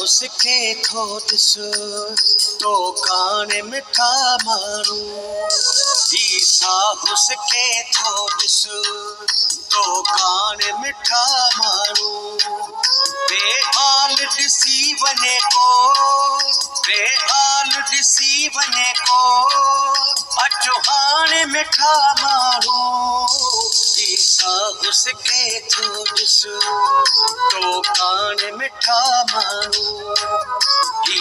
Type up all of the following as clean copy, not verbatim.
उसके थो ॾिस तो काने मिठा माण्हू ईसा उसके थो ॾिस तो काने मिठा माण्हू बेहाल ॾिसी वञे को बेहाल ॾिसी वञे को अचो हाणे मिठा माण्हू ईसा उसके थो ॾिस तो काने मिठा माण्हू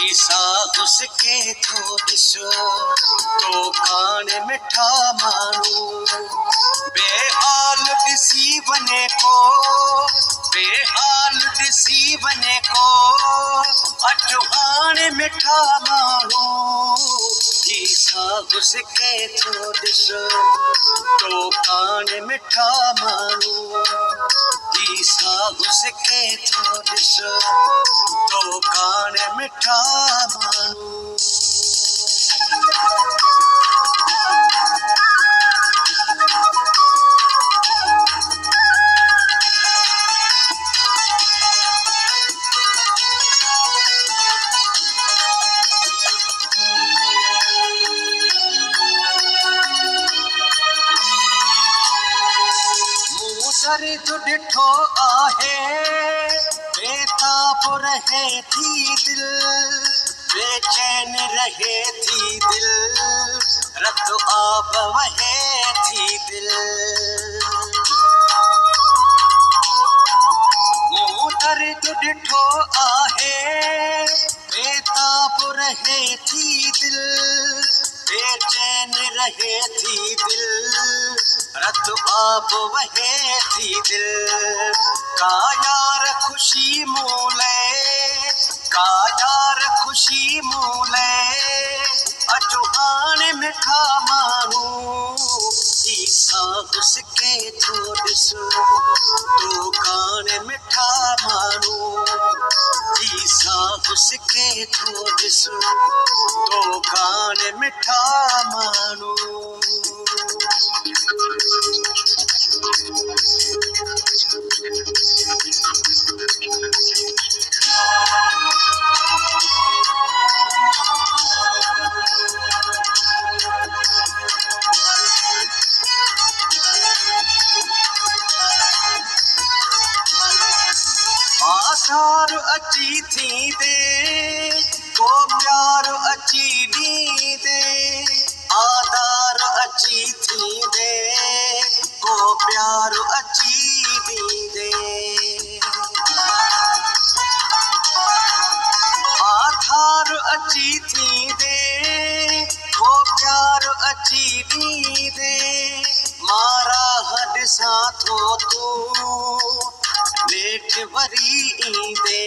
ईसा उसके थो ॾिस तो काने मिठा माण्हू बेहाल ॾिसी वञे को बेहाल ॾिसी वञे को अचो हाणे मिठा माण्हू ईसा उसके थो ॾिस तो काने मिठा माण्हू ईसा उसके थो ॾिस तो काने मिठा माण्हू दर्द ॾिठो आहे बेताब रहे थी दिल बेचैन रहे थी दिल रत आब वहे थी दिल मूं दर्द ॾिठो आहे बेताब रहे थी दिल बेचैन रहे थी दिल रत आब वहे थी दिल का यार खुशी मूले का यार खुशी मूले अचो हाणे मिठा माण्हू ईसा उसके थो ॾिस तो काने मिठा माण्हू ईसा उसके थो ॾिस तो काने मिठा माण्हू आधार अची थी दे को प्यार अची दी दे आधार अची थी दे को प्यार अची दी दे आधार अची थी दे को प्यार अची दी दे मारा हद सा थो तू नेठ वरी ईंदे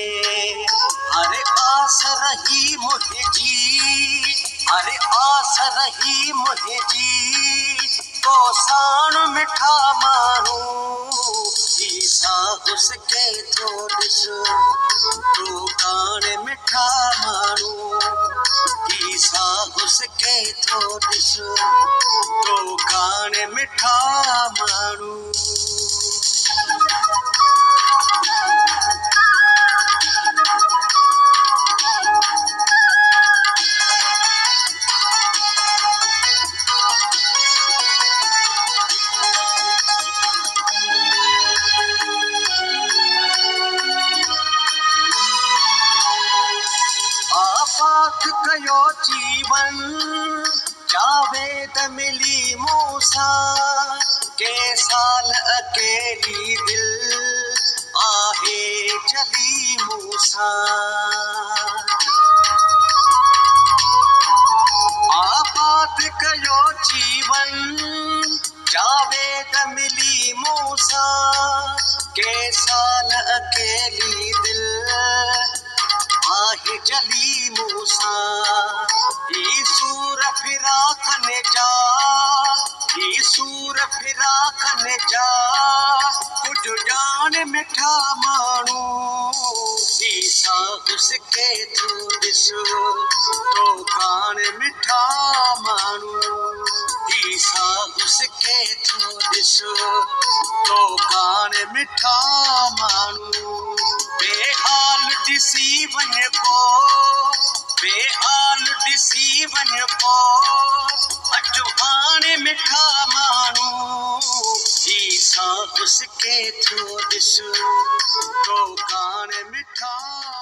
अरे आस रही मुंहिंजी अरे आस रही मुंहिंजी तो साण मिठा माण्हू ईसा उसके थो ॾिस तो काने मिठा माण्हू ईसा उसके थो ॾिस तो काने मिठा माण्हू आपात कयो जीवन जावेद मिली मूसा के साल अकेली दिल आहे चली मूसा आपात कयो जीवन जावेद मिली मूसा के साल अकेली दिल आहे जली मूसा ई सूर फिरा खने जा ई सूर फिरा खने जा कुछ जान मिठा माण्हू ईसा उसके थो ॾिस तो काने मिठा माण्हू ईसा उसके थो ॾिस तो काने मिठा माण्हू बेहाल ॾिसी वञ बेहाल ॾिसी वञ अचो हाणे मिठा माण्हू ही साहु सिके थो ॾिस तो कान मिठा